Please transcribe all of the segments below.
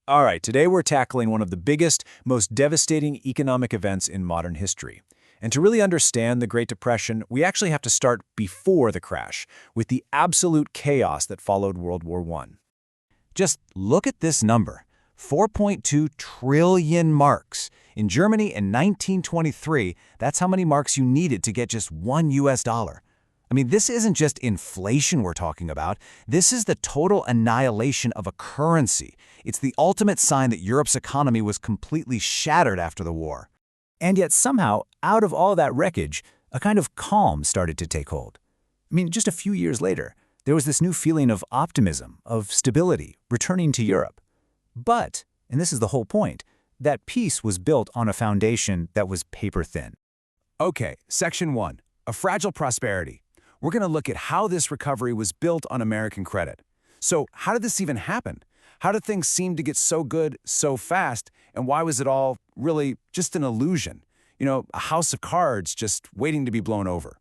All right, today we're tackling one of the biggest, most devastating economic events in modern history. And to really understand the Great Depression, we actually have to start before the crash, with the absolute chaos that followed World War I. Just look at this number, 4.2 trillion marks. In Germany in 1923, that's how many marks you needed to get just $1. I mean, this isn't just inflation we're talking about. This is the total annihilation of a currency. It's the ultimate sign that Europe's economy was completely shattered after the war. And yet somehow, out of all that wreckage, a kind of calm started to take hold. I mean, just a few years later, there was this new feeling of optimism, of stability, returning to Europe. But, and this is the whole point, that peace was built on a foundation that was paper thin. Okay, Section 1, a fragile prosperity. We're going to look at how this recovery was built on American credit. So how did this even happen? How did things seem to get so good so fast, and why was it all really just an illusion? You know, a house of cards just waiting to be blown over.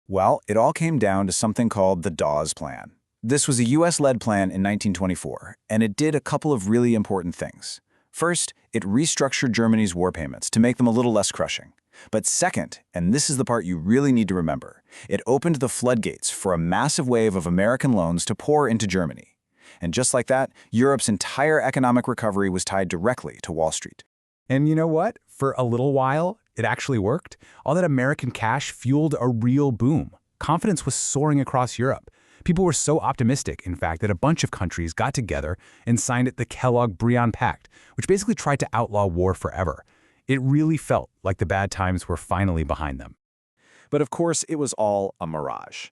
Well, it all came down to something called the Dawes Plan. This was a US-led plan in 1924, and it did a couple of really important things. First, it restructured Germany's war payments to make them a little less crushing. But second, and this is the part you really need to remember, it opened the floodgates for a massive wave of American loans to pour into Germany. And just like that, Europe's entire economic recovery was tied directly to Wall Street. And you know what? For a little while, it actually worked. All that American cash fueled a real boom. Confidence was soaring across Europe. People were so optimistic, in fact, that a bunch of countries got together and signed the Kellogg-Briand Pact, which basically tried to outlaw war forever. It really felt like the bad times were finally behind them. But of course, it was all a mirage.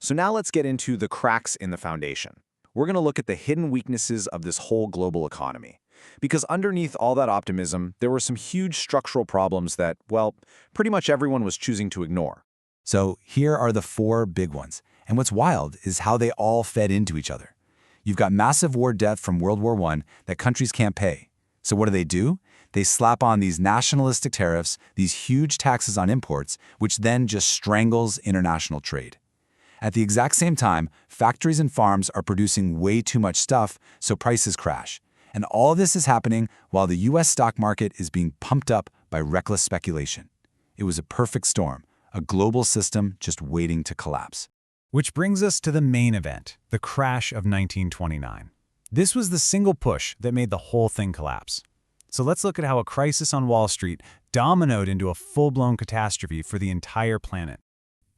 So now let's get into the cracks in the foundation. We're going to look at the hidden weaknesses of this whole global economy. Because underneath all that optimism, there were some huge structural problems that, well, pretty much everyone was choosing to ignore. So here are the four big ones. And what's wild is how they all fed into each other. You've got massive war debt from World War I that countries can't pay. So what do? They slap on these nationalistic tariffs, these huge taxes on imports, which then just strangles international trade. At the exact same time, factories and farms are producing way too much stuff, so prices crash. And all of this is happening while the US stock market is being pumped up by reckless speculation. It was a perfect storm, a global system just waiting to collapse. Which brings us to the main event, the crash of 1929. This was the single push that made the whole thing collapse. So let's look at how a crisis on Wall Street dominoed into a full-blown catastrophe for the entire planet.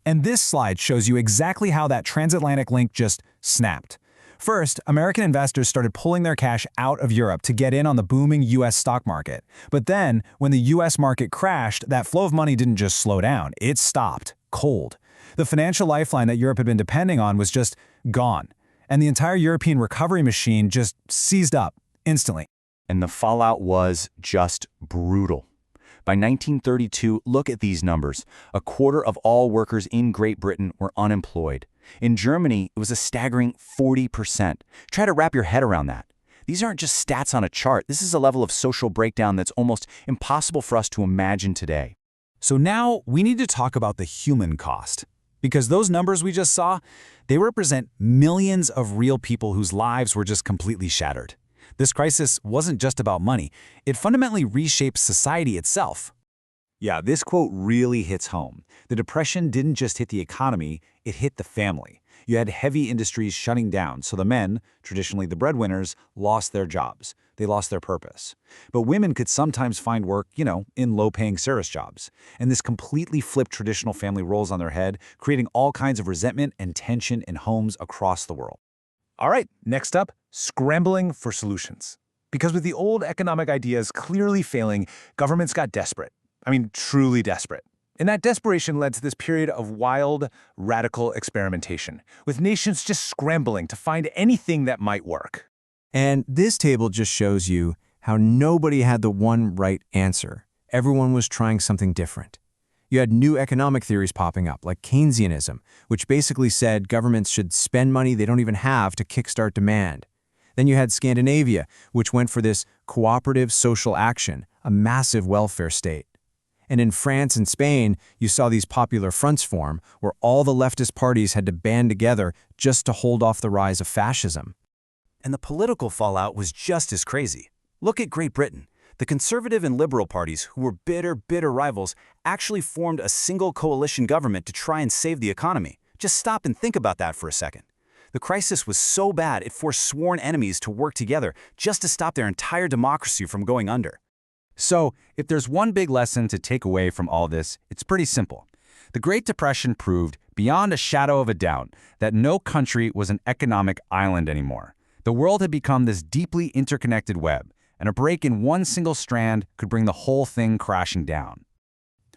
And this slide shows you exactly how that transatlantic link just snapped. First, American investors started pulling their cash out of Europe to get in on the booming US stock market. But then, when the US market crashed, that flow of money didn't just slow down, it stopped, cold. The financial lifeline that Europe had been depending on was just gone. And the entire European recovery machine just seized up instantly. And the fallout was just brutal. By 1932, look at these numbers. A quarter of all workers in Great Britain were unemployed. In Germany, it was a staggering 40%. Try to wrap your head around that. These aren't just stats on a chart. This is a level of social breakdown that's almost impossible for us to imagine today. So now we need to talk about the human cost. Because those numbers we just saw, they represent millions of real people whose lives were just completely shattered. This crisis wasn't just about money. It fundamentally reshaped society itself. Yeah, this quote really hits home. The Depression didn't just hit the economy, it hit the family. You had heavy industries shutting down, so the men, traditionally the breadwinners, lost their jobs. They lost their purpose. But women could sometimes find work, in low-paying service jobs. And this completely flipped traditional family roles on their head, creating all kinds of resentment and tension in homes across the world. All right, next up, scrambling for solutions. Because with the old economic ideas clearly failing, governments got desperate. I mean, truly desperate. And that desperation led to this period of wild, radical experimentation, with nations just scrambling to find anything that might work. And this table just shows you how nobody had the one right answer. Everyone was trying something different. You had new economic theories popping up, like Keynesianism, which basically said governments should spend money they don't even have to kickstart demand. Then you had Scandinavia, which went for this cooperative social action, a massive welfare state. And in France and Spain, you saw these popular fronts form, where all the leftist parties had to band together just to hold off the rise of fascism. And the political fallout was just as crazy. Look at Great Britain. The Conservative and Liberal parties, who were bitter rivals, actually formed a single coalition government to try and save the economy. Just stop and think about that for a second. The crisis was so bad it forced sworn enemies to work together just to stop their entire democracy from going under. So, if there's one big lesson to take away from all this, it's pretty simple. The Great Depression proved, beyond a shadow of a doubt, that no country was an economic island anymore. The world had become this deeply interconnected web, and a break in one single strand could bring the whole thing crashing down.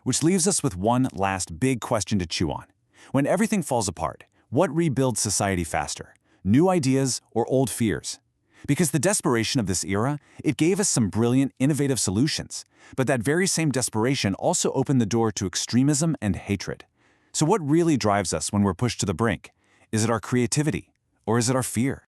Which leaves us with one last big question to chew on. When everything falls apart, what rebuilds society faster? New ideas or old fears? Because the desperation of this era, it gave us some brilliant, innovative solutions. But that very same desperation also opened the door to extremism and hatred. So what really drives us when we're pushed to the brink? Is it our creativity? Or is it our fear?